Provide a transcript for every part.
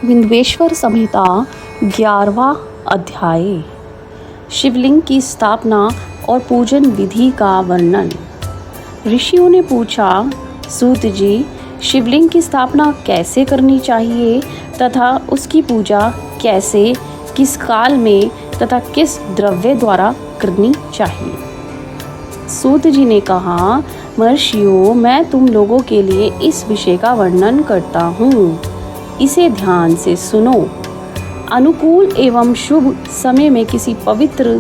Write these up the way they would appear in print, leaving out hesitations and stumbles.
विंध्येश्वर संहिता 11वां अध्याय। शिवलिंग की स्थापना और पूजन विधि का वर्णन। ऋषियों ने पूछा, सूत जी, शिवलिंग की स्थापना कैसे करनी चाहिए तथा उसकी पूजा कैसे, किस काल में तथा किस द्रव्य द्वारा करनी चाहिए। सूत जी ने कहा, महर्षियों, मैं तुम लोगों के लिए इस विषय का वर्णन करता हूँ, इसे ध्यान से सुनो। अनुकूल एवं शुभ समय में किसी पवित्र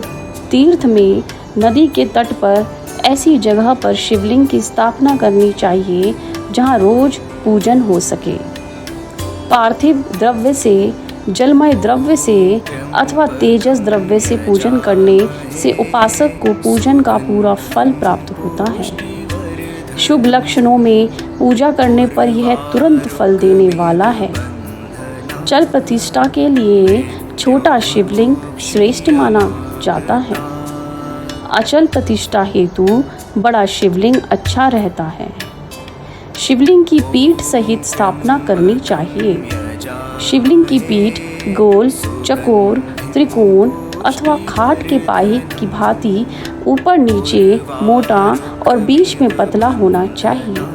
तीर्थ में, नदी के तट पर, ऐसी जगह पर शिवलिंग की स्थापना करनी चाहिए जहाँ रोज पूजन हो सके। पार्थिव द्रव्य से, जलमय द्रव्य से अथवा तेजस द्रव्य से पूजन करने से उपासक को पूजन का पूरा फल प्राप्त होता है। शुभ लक्षणों में पूजा करने पर यह तुरंत फल देने वाला है। चल प्रतिष्ठा के लिए छोटा शिवलिंग श्रेष्ठ माना जाता है। अचल प्रतिष्ठा हेतु बड़ा शिवलिंग अच्छा रहता है। शिवलिंग की पीठ सहित स्थापना करनी चाहिए। शिवलिंग की पीठ गोल, चकोर, त्रिकोण अथवा खाट के पाए की भांति ऊपर नीचे मोटा और बीच में पतला होना चाहिए।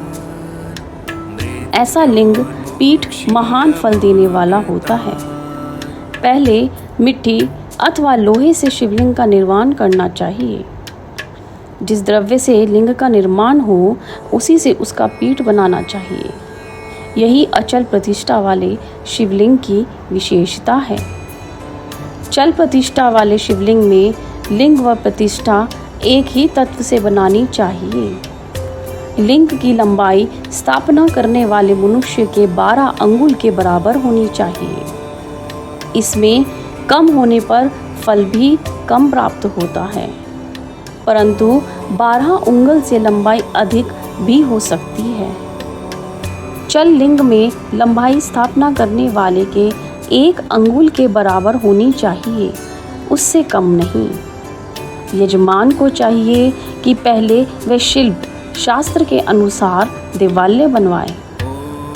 ऐसा लिंग पीठ महान फल देने वाला होता है। पहले मिट्टी अथवा लोहे से शिवलिंग का निर्माण करना चाहिए। जिस द्रव्य से लिंग का निर्माण हो, उसी से उसका पीठ बनाना चाहिए। यही अचल प्रतिष्ठा वाले शिवलिंग की विशेषता है। चल प्रतिष्ठा वाले शिवलिंग में लिंग व प्रतिष्ठा एक ही तत्व से बनानी चाहिए। लिंग की लंबाई स्थापना करने वाले मनुष्य के 12 अंगुल के बराबर होनी चाहिए। इसमें कम होने पर फल भी कम प्राप्त होता है, परंतु 12 उंगल से लंबाई अधिक भी हो सकती है। चल लिंग में लंबाई स्थापना करने वाले के 1 अंगुल के बराबर होनी चाहिए, उससे कम नहीं। यजमान को चाहिए कि पहले वह शिल्प शास्त्र के अनुसार देवालय बनवाए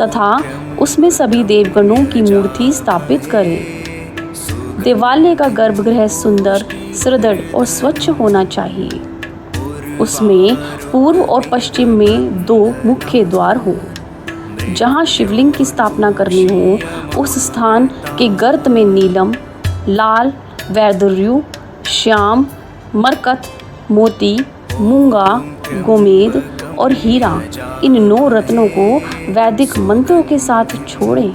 तथा उसमें सभी देवगणों की मूर्ति स्थापित करे। देवालय का गर्भगृह सुंदर, सुदृढ़ और स्वच्छ होना चाहिए। उसमें पूर्व और पश्चिम में 2 मुख्य द्वार हो। जहाँ शिवलिंग की स्थापना करनी हो, उस स्थान के गर्त में नीलम, लाल, वैदुर्यु, श्याम, मरकत, मोती, मूंगा, गोमेद और हीरा, इन 9 रत्नों को वैदिक मंत्रों के साथ छोड़ें।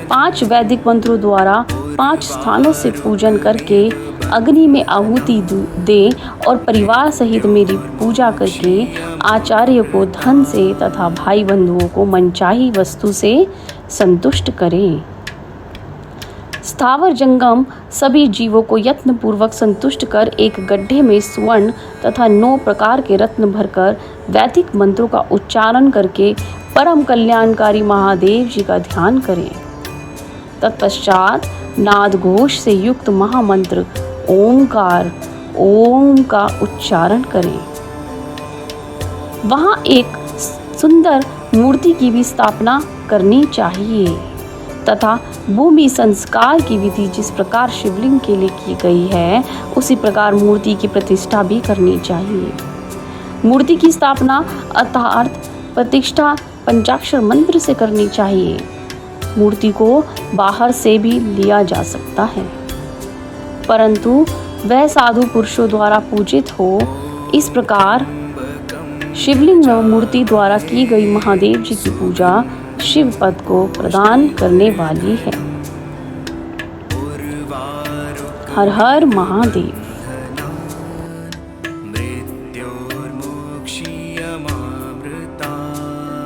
5 वैदिक मंत्रों द्वारा 5 स्थानों से पूजन करके अग्नि में आहुति दें और परिवार सहित मेरी पूजा करके आचार्य को धन से तथा भाई बंधुओं को मनचाही वस्तु से संतुष्ट करें। स्थावर जंगम सभी जीवों को यत्न पूर्वक संतुष्ट कर एक गड्ढे में स्वर्ण तथा 9 प्रकार के रत्न भरकर वैदिक मंत्रों का उच्चारण करके परम कल्याणकारी महादेव जी का ध्यान करें। तत्पश्चात नाद घोष से युक्त महामंत्र ओंकार ओम का उच्चारण करें। वहां एक सुंदर मूर्ति की भी स्थापना करनी चाहिए तथा भूमि संस्कार की विधि जिस प्रकार शिवलिंग के लिए की गई है, उसी प्रकार मूर्ति की प्रतिष्ठा भी करनी चाहिए। मूर्ति की स्थापना अर्थात प्रतिष्ठा पंचाक्षर मंत्र से करनी चाहिए। मूर्ति को बाहर से भी लिया जा सकता है, परंतु वह साधु पुरुषों द्वारा पूजित हो। इस प्रकार शिवलिंग व मूर्ति द्वारा की गई महादेव जी की पूजा शिव पद को प्रदान करने वाली है। हर हर महादेव।